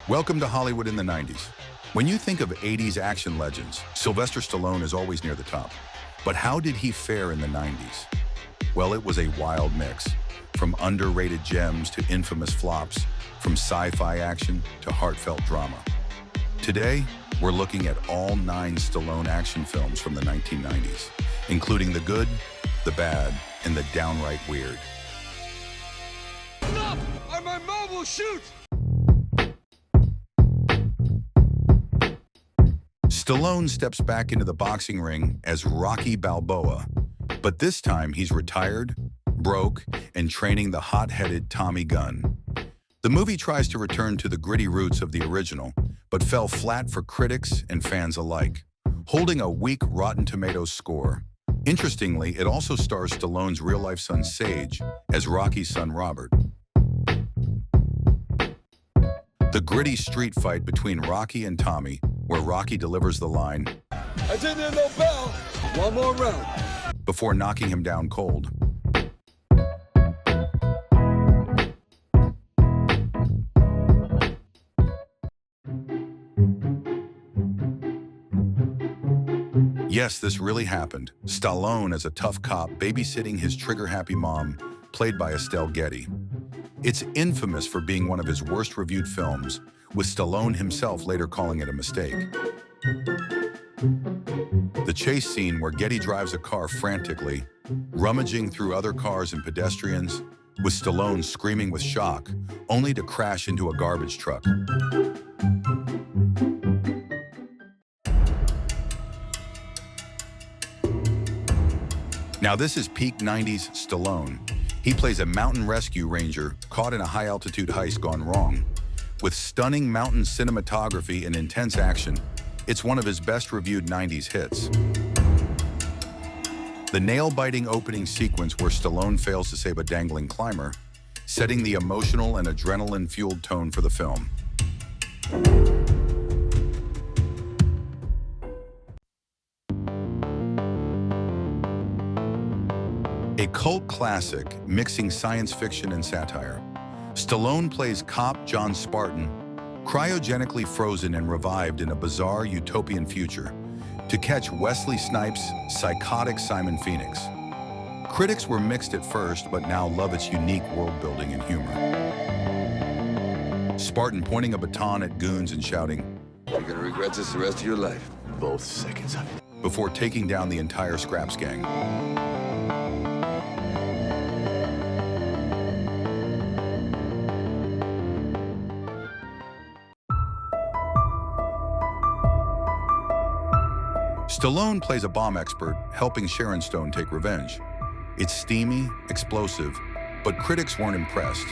Welcome to Hollywood in the 90s. When you think of 80s action legends, Sylvester Stallone is always near the top. But how did he fare in the 90s? Well, it was a wild mix. From underrated gems to infamous flops, from sci-fi action to heartfelt drama. Today, we're looking at all 9 Stallone action films from the 1990s, including the good, the bad, and the downright weird. Stop! Or my mom will shoot! Stallone steps back into the boxing ring as Rocky Balboa, but this time he's retired, broke, and training the hot-headed Tommy Gunn. The movie tries to return to the gritty roots of the original, but fell flat for critics and fans alike, holding a weak Rotten Tomatoes score. Interestingly, it also stars Stallone's real-life son Sage as Rocky's son Robert. The gritty street fight between Rocky and Tommy, where Rocky delivers the line, "I didn't hear no bell. One more round," before knocking him down cold. Yes, this really happened. Stallone as a tough cop babysitting his trigger-happy mom, played by Estelle Getty. It's infamous for being one of his worst-reviewed films, with Stallone himself later calling it a mistake. The chase scene where Getty drives a car frantically, rummaging through other cars and pedestrians, with Stallone screaming with shock, only to crash into a garbage truck. Now this is peak 90s Stallone. He plays a mountain rescue ranger caught in a high-altitude heist gone wrong. With stunning mountain cinematography and intense action, it's one of his best-reviewed 90s hits. The nail-biting opening sequence where Stallone fails to save a dangling climber, setting the emotional and adrenaline-fueled tone for the film. A cult classic mixing science fiction and satire, Stallone plays cop John Spartan, cryogenically frozen and revived in a bizarre utopian future to catch Wesley Snipes' psychotic Simon Phoenix. Critics were mixed at first, but now love its unique world-building and humor. Spartan pointing a baton at goons and shouting, "You're gonna regret this the rest of your life." Both seconds of it. before taking down the entire Scraps gang. Stallone plays a bomb expert helping Sharon Stone take revenge. It's steamy, explosive, but critics weren't impressed,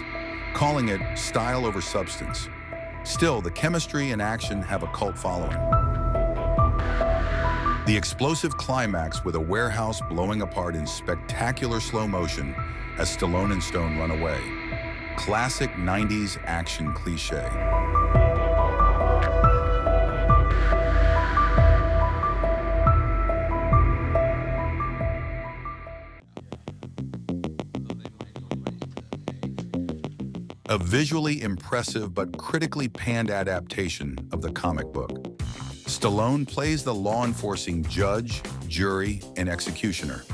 calling it style over substance. Still, the chemistry and action have a cult following. The explosive climax with a warehouse blowing apart in spectacular slow motion as Stallone and Stone run away. Classic 90s action cliché. A visually impressive but critically panned adaptation of the comic book. Stallone plays the law-enforcing judge, jury, and executioner,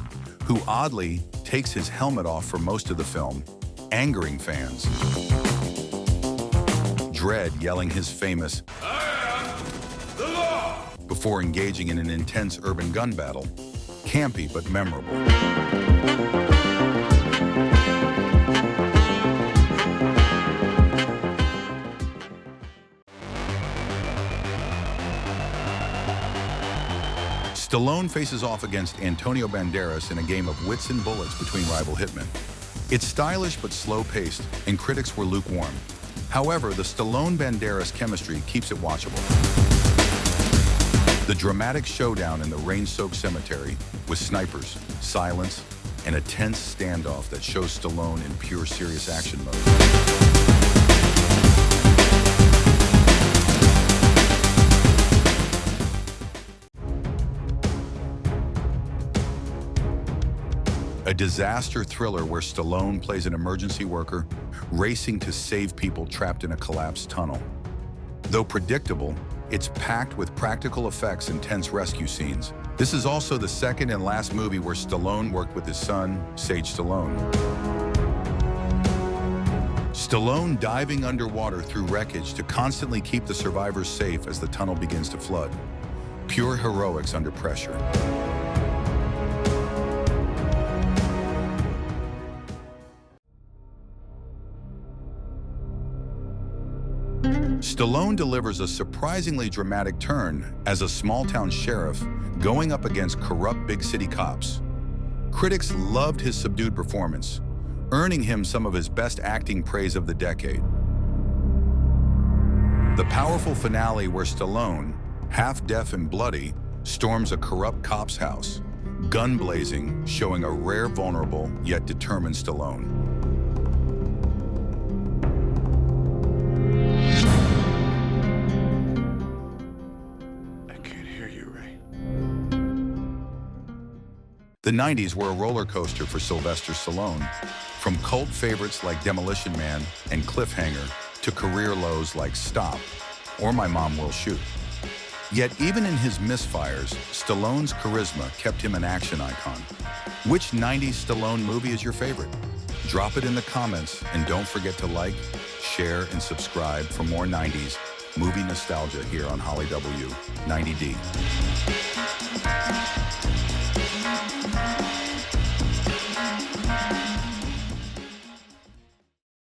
who oddly takes his helmet off for most of the film, angering fans. Dredd yelling his famous, "I am the law," before engaging in an intense urban gun battle. Campy but memorable. Stallone faces off against Antonio Banderas in a game of wits and bullets between rival hitmen. It's stylish but slow-paced, and critics were lukewarm. However, the Stallone-Banderas chemistry keeps it watchable. The dramatic showdown in the rain-soaked cemetery with snipers, silence, and a tense standoff that shows Stallone in pure serious action mode. A disaster thriller where Stallone plays an emergency worker racing to save people trapped in a collapsed tunnel. Though predictable, it's packed with practical effects and tense rescue scenes. This is also the second and last movie where Stallone worked with his son, Sage Stallone. Stallone diving underwater through wreckage to constantly keep the survivors safe as the tunnel begins to flood. Pure heroics under pressure. Stallone delivers a surprisingly dramatic turn as a small-town sheriff going up against corrupt big-city cops. Critics loved his subdued performance, earning him some of his best acting praise of the decade. The powerful finale where Stallone, half-deaf and bloody, storms a corrupt cop's house, gun blazing, showing a rare, vulnerable, yet determined Stallone. The 90s were a roller coaster for Sylvester Stallone, from cult favorites like Demolition Man and Cliffhanger to career lows like Stop or My Mom Will Shoot. Yet even in his misfires, Stallone's charisma kept him an action icon. Which 90s Stallone movie is your favorite? Drop it in the comments, and don't forget to like, share, and subscribe for more 90s movie nostalgia here on Holly W 90D.